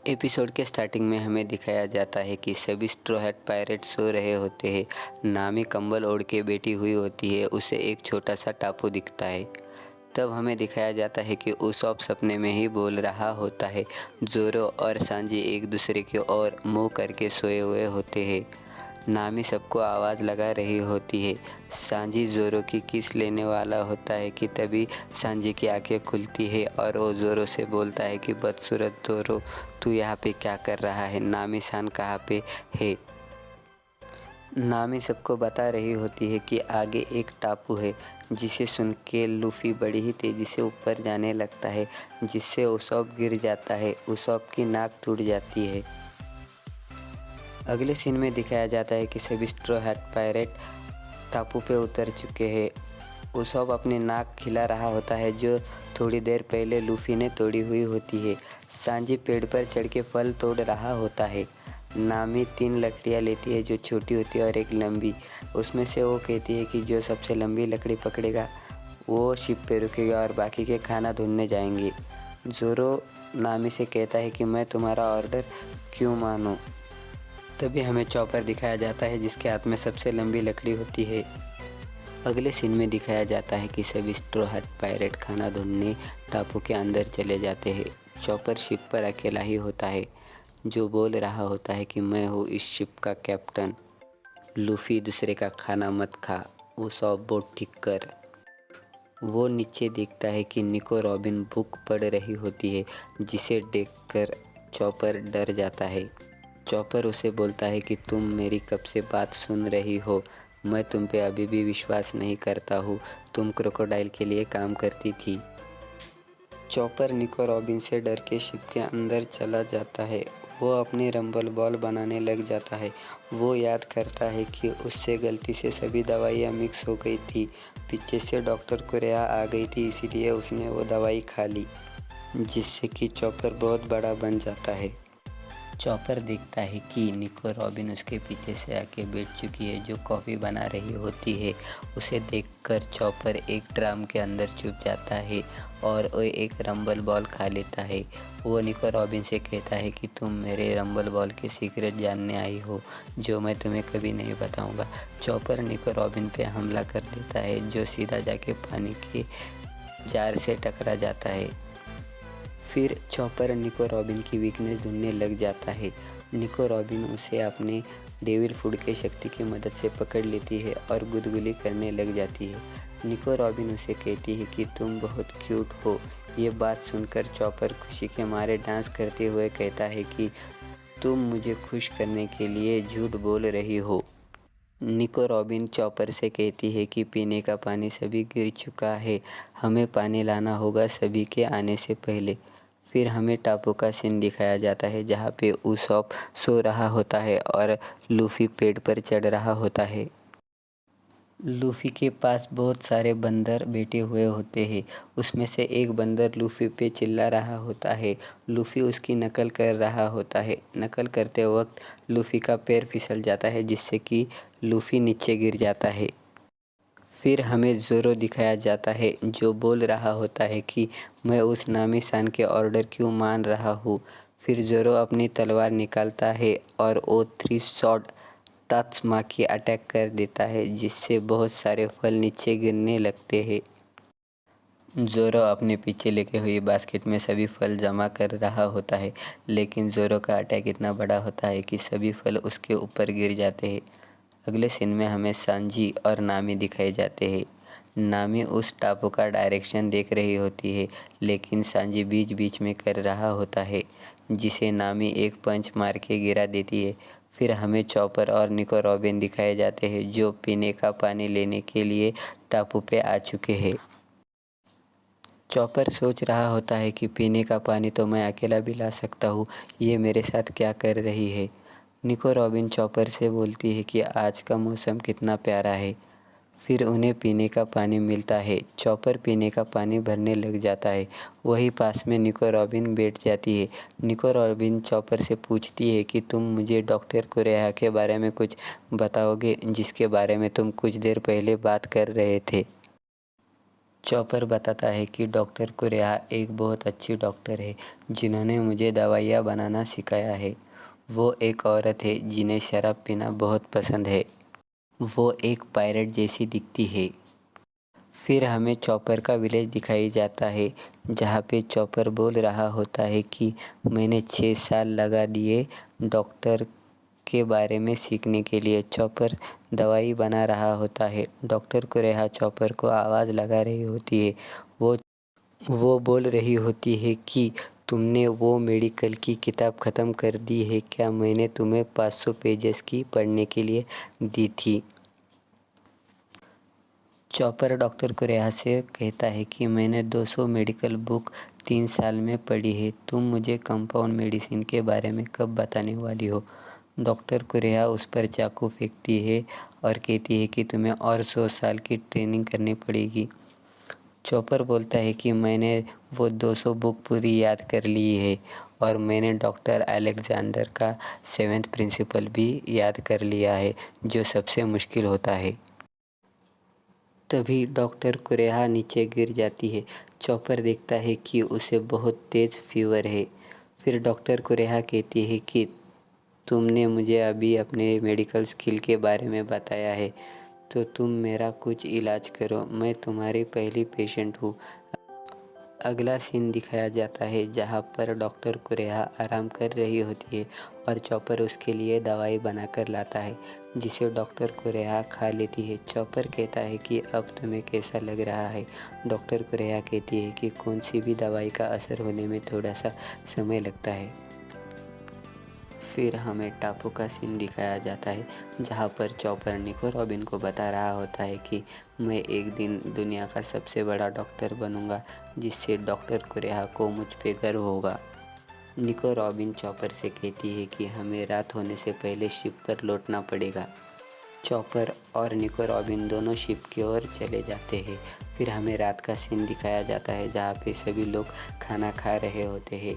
Episode के starting में हमें दिखाया जाता है कि सभी स्ट्रॉ हैट पायरेट सो रहे होते हैं। नामी कंबल ओढ़ के बैठी हुई होती है, उसे एक छोटा सा टापू दिखता है। तब हमें दिखाया जाता है कि उसॉप सपने में ही बोल रहा होता है। जोरो और सांजी एक दूसरे की ओर मुँह करके सोए हुए होते हैं। नामी सबको आवाज़ लगा रही होती है। सांजी जोरो की किस लेने वाला होता है कि तभी सांजी की आंखें खुलती है और वो जोरो से बोलता है कि बदसूरत जोरो, तू यहाँ पे क्या कर रहा है? नामी सान कहाँ पे है? नामी सबको बता रही होती है कि आगे एक टापू है, जिसे सुन के लूफ़ी बड़ी ही तेज़ी से ऊपर जाने लगता है, जिससे उसॉप गिर जाता है। उसॉप की नाक टूट जाती है। अगले सीन में दिखाया जाता है कि सभी स्ट्रॉ हैट पायरेट टापू पे उतर चुके हैं। उसॉप अपनी नाक खिला रहा होता है, जो थोड़ी देर पहले लूफ़ी ने तोड़ी हुई होती है। सांजी पेड़ पर चढ़ के फल तोड़ रहा होता है। नामी 3 लकड़ियाँ लेती है, जो छोटी होती है और एक लंबी। उसमें से वो कहती है कि जो सबसे लंबी लकड़ी पकड़ेगा वो शिप पे रुकेगा और बाकी के खाना ढूंढने जाएंगे। जोरो नामी से कहता है कि मैं तुम्हारा ऑर्डर क्यों मानूं। तभी हमें चॉपर दिखाया जाता है, जिसके हाथ में सबसे लंबी लकड़ी होती है। अगले सीन में दिखाया जाता है कि सभी स्ट्रॉ हैट पायरेट खाना ढूंढने टापू के अंदर चले जाते हैं। चॉपर शिप पर अकेला ही होता है, जो बोल रहा होता है कि मैं हूँ इस शिप का कैप्टन। लूफ़ी, दूसरे का खाना मत खा, वो सब बोट ठीक कर। वो नीचे देखता है कि निको रॉबिन बुक पढ़ रही होती है, जिसे देखकर चॉपर डर जाता है। चॉपर उसे बोलता है कि तुम मेरी कब से बात सुन रही हो? मैं तुम पे अभी भी विश्वास नहीं करता हूँ। तुम क्रोकोडाइल के लिए काम करती थी। चॉपर निको रॉबिन से डर के शिप के अंदर चला जाता है। वो अपनी रंबल बॉल बनाने लग जाता है। वो याद करता है कि उससे गलती से सभी दवाइयाँ मिक्स हो गई थी। पीछे से डॉक्टर कुरेआ आ गई थी, इसीलिए उसने वो दवाई खा ली, जिससे कि चॉपर बहुत बड़ा बन जाता है। चॉपर देखता है कि निको रॉबिन उसके पीछे से आके बैठ चुकी है, जो कॉफ़ी बना रही होती है। उसे देखकर चॉपर एक ड्राम के अंदर छुप जाता है और वो एक रंबल बॉल खा लेता है। वो निको रॉबिन से कहता है कि तुम मेरे रंबल बॉल के सीक्रेट जानने आई हो, जो मैं तुम्हें कभी नहीं बताऊंगा। चॉपर निको रॉबिन पे हमला कर देता है, जो सीधा जाके पानी के जार से टकरा जाता है। फिर चॉपर निको रॉबिन की वीकनेस ढूंढने लग जाता है। निको रॉबिन उसे अपने डेविल फूड के शक्ति की मदद से पकड़ लेती है और गुदगुली करने लग जाती है। निको रॉबिन उसे कहती है कि तुम बहुत क्यूट हो। ये बात सुनकर चॉपर खुशी के मारे डांस करते हुए कहता है कि तुम मुझे खुश करने के लिए झूठ बोल रही हो। निको रॉबिन चॉपर से कहती है कि पीने का पानी सभी गिर चुका है, हमें पानी लाना होगा सभी के आने से पहले। फिर हमें टापू का सीन दिखाया जाता है, जहाँ पे उसॉप सो रहा होता है और लूफ़ी पेड़ पर चढ़ रहा होता है। लूफ़ी के पास बहुत सारे बंदर बैठे हुए होते हैं। उसमें से एक बंदर लूफ़ी पे चिल्ला रहा होता है। लूफ़ी उसकी नकल कर रहा होता है। नकल करते वक्त लूफ़ी का पैर फिसल जाता है, जिससे कि लूफ़ी नीचे गिर जाता है। फिर हमें ज़ोरो दिखाया जाता है, जो बोल रहा होता है कि मैं उस नामी सान के ऑर्डर क्यों मान रहा हूँ। फिर ज़ोरो अपनी तलवार निकालता है और वो 3 शॉट तात्सुमाकी अटैक कर देता है, जिससे बहुत सारे फल नीचे गिरने लगते हैं। ज़ोरो अपने पीछे लेके हुई बास्केट में सभी फल जमा कर रहा होता है, लेकिन ज़ोरो का अटैक इतना बड़ा होता है कि सभी फल उसके ऊपर गिर जाते हैं। अगले सीन में हमें सांजी और नामी दिखाए जाते हैं। नामी उस टापू का डायरेक्शन देख रही होती है, लेकिन सांजी बीच बीच में कर रहा होता है, जिसे नामी एक पंच मार के गिरा देती है। फिर हमें चॉपर और निको रॉबिन दिखाए जाते हैं, जो पीने का पानी लेने के लिए टापू पे आ चुके हैं। चॉपर सोच रहा होता है कि पीने का पानी तो मैं अकेला भी ला सकता हूँ, ये मेरे साथ क्या कर रही है। निको रॉबिन चॉपर से बोलती है कि आज का मौसम कितना प्यारा है। फिर उन्हें पीने का पानी मिलता है। चॉपर पीने का पानी भरने लग जाता है। वहीं पास में निको रॉबिन बैठ जाती है। निको रॉबिन चॉपर से पूछती है कि तुम मुझे डॉक्टर कुरेआ के बारे में कुछ बताओगे, जिसके बारे में तुम कुछ देर पहले बात कर रहे थे। चॉपर बताता है कि डॉक्टर कुरेहा एक बहुत अच्छी डॉक्टर है जिन्होंने मुझे दवाइयाँ बनाना सिखाया है। वो एक औरत है जिन्हें शराब पीना बहुत पसंद है। वो एक पायरेट जैसी दिखती है। फिर हमें चॉपर का विलेज दिखाई जाता है जहाँ पे चॉपर बोल रहा होता है कि मैंने 6 साल लगा दिए डॉक्टर के बारे में सीखने के लिए। चॉपर दवाई बना रहा होता है। डॉक्टर कुरेहा चॉपर को आवाज़ लगा रही होती है। वो बोल रही होती है कि तुमने वो मेडिकल की किताब ख़त्म कर दी है क्या? मैंने तुम्हें 500 पेजेस की पढ़ने के लिए दी थी। चॉपर डॉक्टर कुरेहा से कहता है कि मैंने 200 मेडिकल बुक 3 साल में पढ़ी है। तुम मुझे कंपाउंड मेडिसिन के बारे में कब बताने वाली हो? डॉक्टर कुरेहा उस पर चाकू फेंकती है और कहती है कि तुम्हें और 100 साल की ट्रेनिंग करनी पड़ेगी। चॉपर बोलता है कि मैंने वो 200 बुक पूरी याद कर ली है और मैंने डॉक्टर अलेक्जेंडर का 7th प्रिंसिपल भी याद कर लिया है, जो सबसे मुश्किल होता है। तभी डॉक्टर कुरेहा नीचे गिर जाती है। चॉपर देखता है कि उसे बहुत तेज़ फीवर है। फिर डॉक्टर कुरेहा कहती है कि तुमने मुझे अभी अपने मेडिकल स्किल के बारे में बताया है, तो तुम मेरा कुछ इलाज करो। मैं तुम्हारी पहली पेशेंट हूँ। अगला सीन दिखाया जाता है जहाँ पर डॉक्टर कुरेहा आराम कर रही होती है और चॉपर उसके लिए दवाई बनाकर लाता है, जिसे डॉक्टर कुरेहा खा लेती है। चॉपर कहता है कि अब तुम्हें कैसा लग रहा है? डॉक्टर कुरेहा कहती है कि कौन सी भी दवाई का असर होने में थोड़ा सा समय लगता है। फिर हमें टापू का सीन दिखाया जाता है जहाँ पर चॉपर निको रॉबिन को बता रहा होता है कि मैं एक दिन दुनिया का सबसे बड़ा डॉक्टर बनूंगा, जिससे डॉक्टर कुरेहा को मुझ पे गर्व होगा। निको रॉबिन चॉपर से कहती है कि हमें रात होने से पहले शिप पर लौटना पड़ेगा। चॉपर और निको रॉबिन दोनों शिप की ओर चले जाते हैं। फिर हमें रात का सीन दिखाया जाता है जहाँ पे सभी लोग खाना खा रहे होते हैं।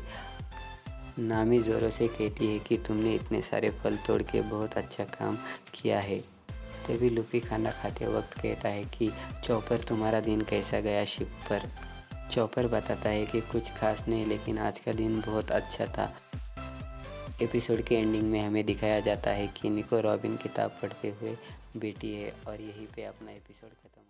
नामी ज़ोरों से कहती है कि तुमने इतने सारे फल तोड़ के बहुत अच्छा काम किया है। तभी लूफी खाना खाते वक्त कहता है कि चॉपर तुम्हारा दिन कैसा गया शिप पर? चॉपर बताता है कि कुछ खास नहीं, लेकिन आज का दिन बहुत अच्छा था। एपिसोड के एंडिंग में हमें दिखाया जाता है कि निको रॉबिन किताब पढ़ते हुए बैठी है और यहीं पे अपना एपिसोड ख़त्म।